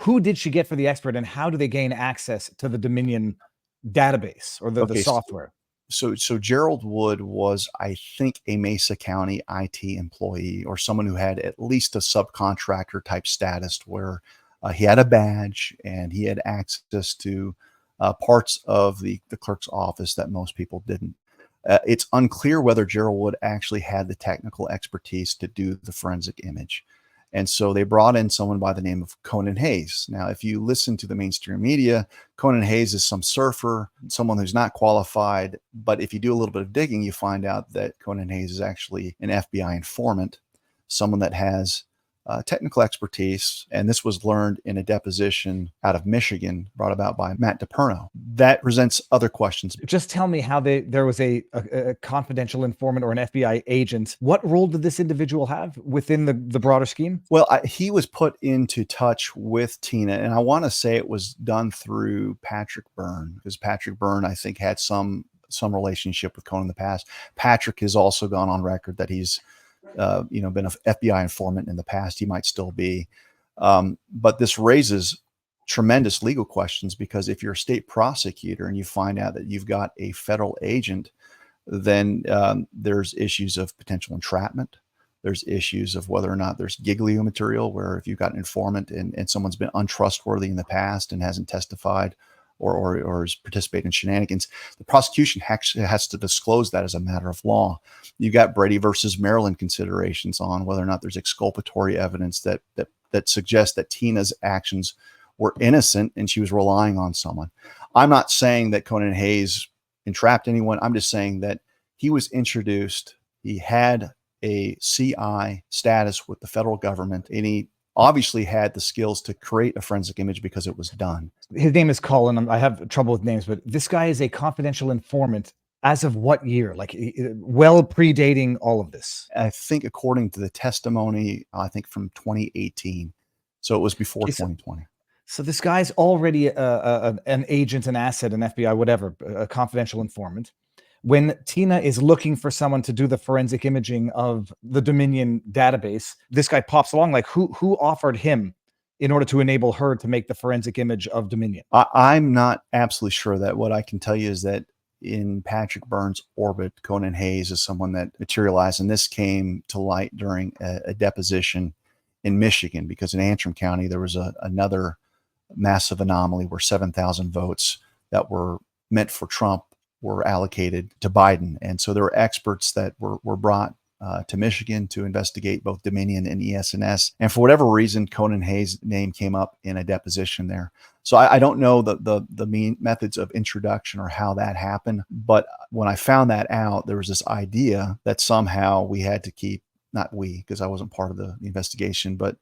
Who did she get for the expert, and how do they gain access to the Dominion database or the Okay, software? so Gerald Wood was, I think, a Mesa County IT employee, or someone who had at least a subcontractor type status, where he had a badge and he had access to parts of the clerk's office that most people didn't. It's unclear whether Gerald Wood actually had the technical expertise to do the forensic image. And so they brought in someone by the name of Conan Hayes. Now, if you listen to the mainstream media, Conan Hayes is some surfer, someone who's not qualified. But if you do a little bit of digging, you find out that Conan Hayes is actually an FBI informant, someone that has technical expertise. And this was learned in a deposition out of Michigan brought about by Matt DePerno. That presents other questions. Just tell me how there was a confidential informant or an FBI agent. What role did this individual have within the broader scheme? Well, he was put into touch with Tina, and I want to say it was done through Patrick Byrne, because Patrick Byrne, I think, had some relationship with Conan in the past. Patrick has also gone on record that he's been an FBI informant in the past. He might still be. But this raises tremendous legal questions, because if you're a state prosecutor and you find out that you've got a federal agent, then there's issues of potential entrapment. There's issues of whether or not there's giglio material, where if you've got an informant and someone's been untrustworthy in the past and hasn't testified or has participated in shenanigans, the prosecution actually has to disclose that as a matter of law. You've got Brady versus Maryland considerations on whether or not there's exculpatory evidence that suggests that Tina's actions were innocent and she was relying on someone. I'm not saying that Conan Hayes entrapped anyone. I'm just saying that he was introduced. He had a CI status with the federal government, and he obviously had the skills to create a forensic image because it was done. His name is Colin. I have trouble with names, but this guy is a confidential informant as of what year? Like, well predating all of this. I think according to the testimony, I think from 2018. So it was before 2020. So this guy's already an agent, an asset, an FBI, whatever, a confidential informant. When Tina is looking for someone to do the forensic imaging of the Dominion database, this guy pops along. Like, who offered him in order to enable her to make the forensic image of Dominion? I'm not absolutely sure of that. What I can tell you is that in Patrick Byrne's orbit, Conan Hayes is someone that materialized, and this came to light during a deposition in Michigan, because in Antrim County, there was another massive anomaly where 7,000 votes that were meant for Trump were allocated to Biden. And so there were experts that were brought to Michigan to investigate both Dominion and ES&S. And for whatever reason, Conan Hayes' name came up in a deposition there. So I don't know the mean methods of introduction or how that happened. But when I found that out, there was this idea that somehow we had to keep, not we, because I wasn't part of the investigation, but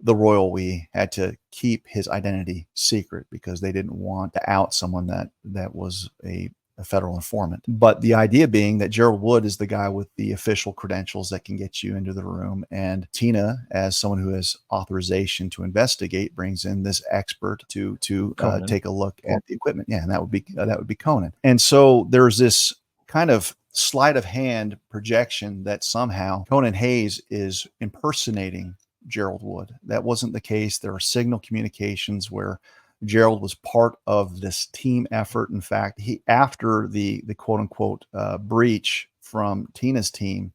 the royal we had to keep his identity secret, because they didn't want to out someone that was a federal informant. But the idea being that Gerald Wood is the guy with the official credentials that can get you into the room, and Tina, as someone who has authorization to investigate, brings in this expert to take a look at the equipment. Yeah, and that would be Conan. And so there's this kind of sleight of hand projection that somehow Conan Hayes is impersonating Gerald Wood. That wasn't the case. There are signal communications where Gerald was part of this team effort. In fact, after the quote unquote breach from Tina's team,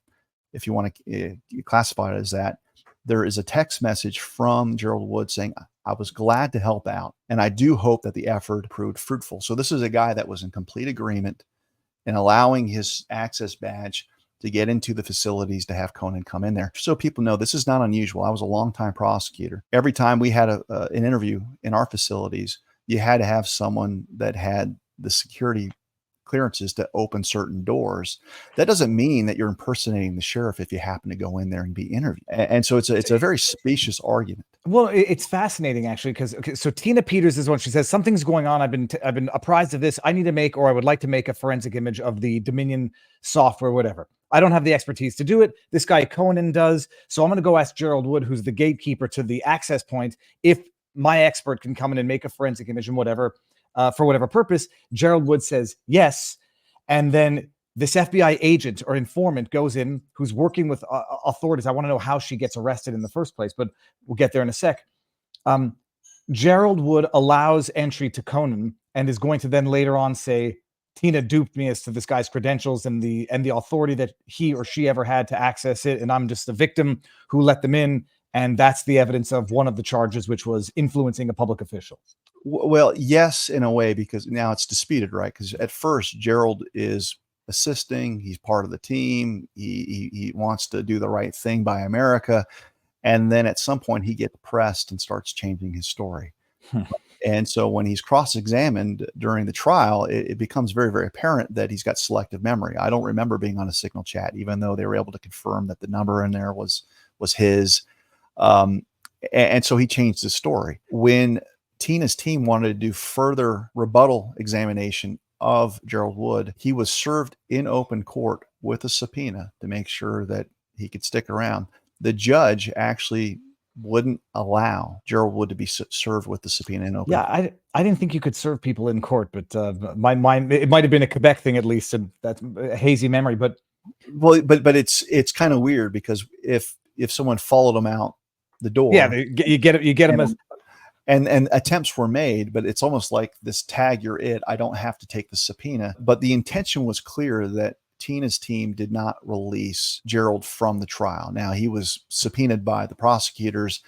if you want to classify it as that, there is a text message from Gerald Wood saying, "I was glad to help out, and I do hope that the effort proved fruitful." So this is a guy that was in complete agreement in allowing his access badge to get into the facilities to have Conan come in there. So people know this is not unusual. I was a longtime prosecutor. Every time we had an interview in our facilities, you had to have someone that had the security clearances to open certain doors. That doesn't mean that you're impersonating the sheriff if you happen to go in there and be interviewed. And so it's a very specious argument. Well, it's fascinating, actually, because so Tina Peters is when she says something's going on. I've been apprised of this. I need to make, or I would like to make, a forensic image of the Dominion software, whatever. I don't have the expertise to do it. This guy Conan does. So I'm going to go ask Gerald Wood, who's the gatekeeper to the access point, if my expert can come in and make a forensic image and whatever, for whatever purpose. Gerald Wood says yes. And then this FBI agent or informant goes in, who's working with authorities. I want to know how she gets arrested in the first place, but we'll get there in a sec. Gerald Wood allows entry to Conan and is going to then later on say, Tina duped me as to this guy's credentials and the authority that he or she ever had to access it, and I'm just a victim who let them in, and that's the evidence of one of the charges, which was influencing a public official. Well, yes, in a way, because now it's disputed, right? Because at first Gerald is assisting, he's part of the team, he wants to do the right thing by America, and then at some point he gets pressed and starts changing his story. And so when he's cross-examined during the trial, it becomes very, very apparent that he's got selective memory. I don't remember being on a signal chat, even though they were able to confirm that the number in there was his. And so he changed his story. When Tina's team wanted to do further rebuttal examination of Gerald Wood, he was served in open court with a subpoena to make sure that he could stick around. The judge actually wouldn't allow Gerald Wood to be served with the subpoena in open. Yeah, I didn't think you could serve people in court, but it might have been a Quebec thing at least, and that's a hazy memory. But but it's kind of weird because if someone followed him out the door, yeah, you get him as. And attempts were made, but it's almost like this tag, you're it. I don't have to take the subpoena. But the intention was clear that Tina's team did not release Gerald from the trial. Now, he was subpoenaed by the prosecutors.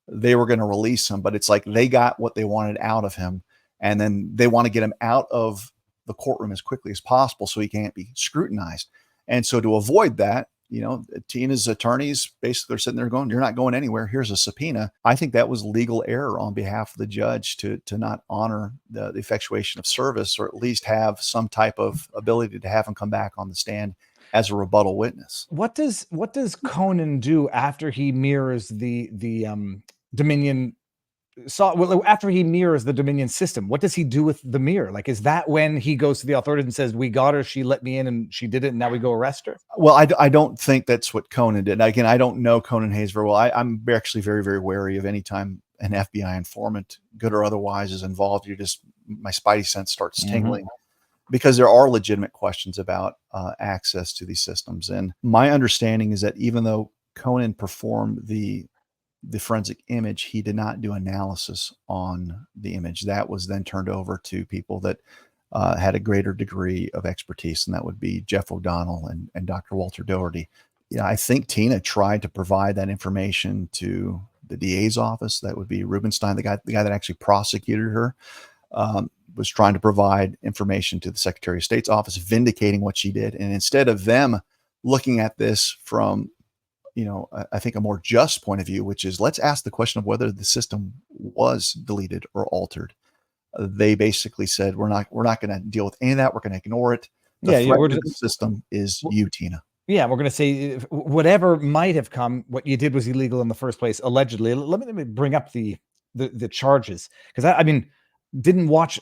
They were going to release him, but it's like they got what they wanted out of him. And then they want to get him out of the courtroom as quickly as possible so he can't be scrutinized. And so to avoid that, Tina's attorneys basically are sitting there going, you're not going anywhere. Here's a subpoena. I think that was legal error on behalf of the judge to not honor the effectuation of service, or at least have some type of ability to have him come back on the stand as a rebuttal witness. What does Conan do after he mirrors the Dominion? After he mirrors the Dominion system, what does he do with the mirror? Like, is that when he goes to the authorities and says, we got her, she let me in and she did it, and now we go arrest her? Well, I don't think that's what Conan did. Again, I don't know Conan Hayes very well. I'm actually very, very wary of any time an FBI informant, good or otherwise, is involved. My spidey sense starts tingling. Because there are legitimate questions about access to these systems. And my understanding is that even though Conan performed the forensic image, he did not do analysis on the image. That was then turned over to people that had a greater degree of expertise, and that would be Jeff O'Donnell and Dr. Walter Doherty. I think Tina tried to provide that information to the DA's office. That would be Rubenstein, the guy that actually prosecuted her, was trying to provide information to the Secretary of State's office, vindicating what she did. And instead of them looking at this from I think a more just point of view, which is let's ask the question of whether the system was deleted or altered. They basically said, we're not going to deal with any of that. We're going to ignore it. The threat to the system is you, Tina. Yeah, we're going to say whatever might have come, what you did was illegal in the first place, allegedly. Let me bring up the charges, because I didn't watch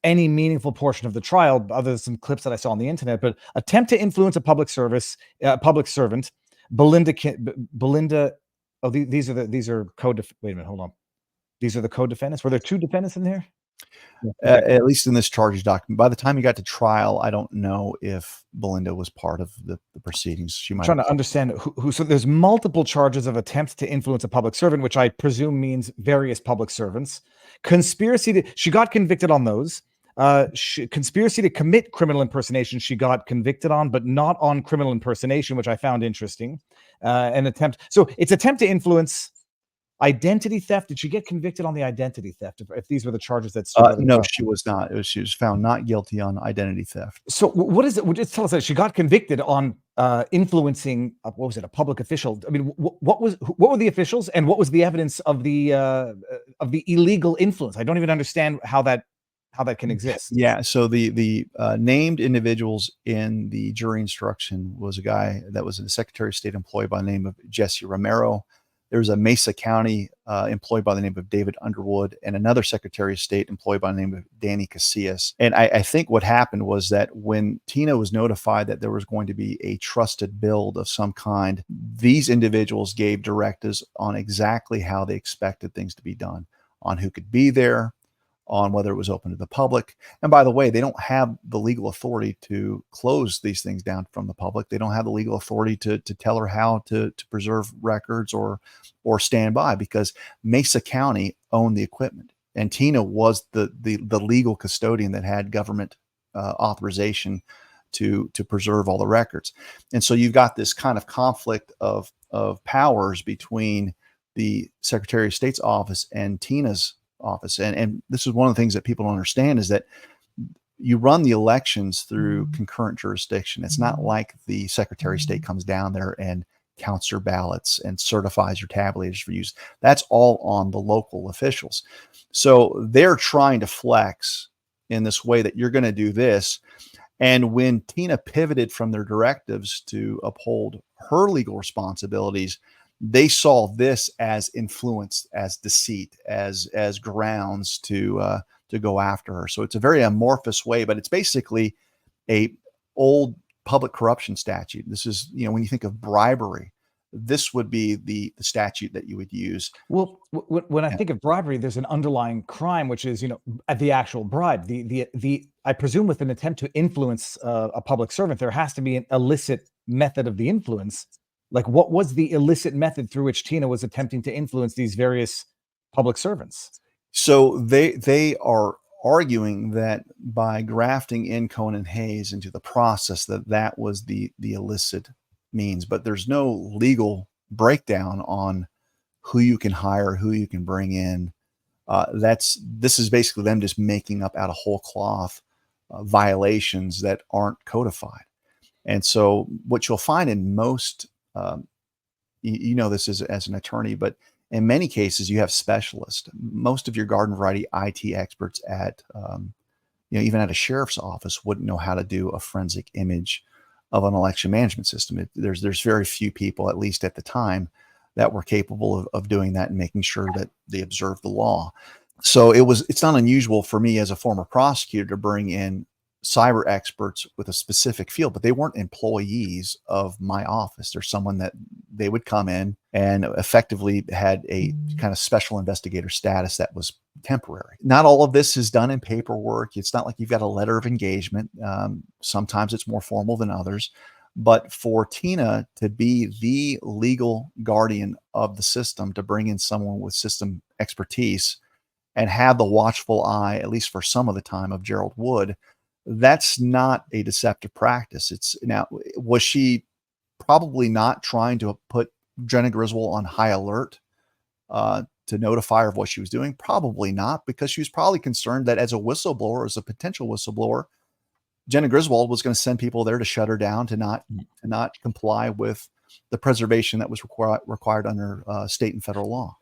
any meaningful portion of the trial other than some clips that I saw on the internet. But attempt to influence a public servant. Belinda. Oh, these are wait a minute, hold on. These are the co-defendants. Were there two defendants in there? At least in this charges document. By the time you got to trial, I don't know if Belinda was part of the proceedings. She might. I'm trying to understand who. So there's multiple charges of attempt to influence a public servant, which I presume means various public servants. Conspiracy she got convicted on those. Conspiracy to commit criminal impersonation, she got convicted on, but not on criminal impersonation, which I found interesting. An attempt. So it's attempt to influence. Identity theft. Did she get convicted on the identity theft? If these were the charges that no, she was not. She was found not guilty on identity theft. So what is it? Would you tell us that she got convicted on influencing? What was it? A public official? I mean, what were the officials, and what was the evidence of the illegal influence? I don't even understand how that can exist. Yeah. So the named individuals in the jury instruction was a guy that was a Secretary of State employee by the name of Jesse Romero. There's a Mesa County employee by the name of David Underwood, and another Secretary of State employee by the name of Danny Casillas. And I think what happened was that when Tina was notified that there was going to be a trusted build of some kind, these individuals gave directives on exactly how they expected things to be done, on who could be there, on whether it was open to the public. And by the way, they don't have the legal authority to close these things down from the public. They don't have the legal authority to tell her how to preserve records or stand by, because Mesa County owned the equipment. and Tina was the legal custodian that had government authorization to preserve all the records. And so you've got this kind of conflict of powers between the Secretary of State's office and Tina's office. And this is one of the things that people don't understand, is that you run the elections through concurrent jurisdiction. It's not like the Secretary of State comes down there and counts your ballots and certifies your tabulators for use. That's all on the local officials. So they're trying to flex in this way that you're going to do this. And when Tina pivoted from their directives to uphold her legal responsibilities, they saw this as influence, as deceit, as grounds to go after her. So it's a very amorphous way, but it's basically a old public corruption statute. This is, when you think of bribery, this would be the statute that you would use. Well, when I think of bribery, there's an underlying crime, which is, the actual bribe. I presume with an attempt to influence a public servant, there has to be an illicit method of the influence. Like, what was the illicit method through which Tina was attempting to influence these various public servants? So they are arguing that by grafting in Cohen Hayes into the process, that was the illicit means, but there's no legal breakdown on who you can hire, who you can bring in. This is basically them just making up out of whole cloth violations that aren't codified. And so what you'll find in most, this is as an attorney, but in many cases you have specialists. Most of your garden variety IT experts at, even at a sheriff's office wouldn't know how to do a forensic image of an election management system. There's very few people, at least at the time, that were capable of doing that and making sure that they observed the law. So it's not unusual for me as a former prosecutor to bring in cyber experts with a specific field, but they weren't employees of my office. There's someone that they would come in and effectively had a kind of special investigator status that was temporary. Not all of this is done in paperwork. It's not like you've got a letter of engagement. Sometimes it's more formal than others. But for Tina to be the legal guardian of the system, to bring in someone with system expertise and have the watchful eye, at least for some of the time, of Gerald Wood, that's not a deceptive practice. Now, was she probably not trying to put Jenna Griswold on high alert to notify her of what she was doing? Probably not, because she was probably concerned that as a whistleblower, as a potential whistleblower, Jenna Griswold was going to send people there to shut her down, to not comply with the preservation that was required under state and federal law.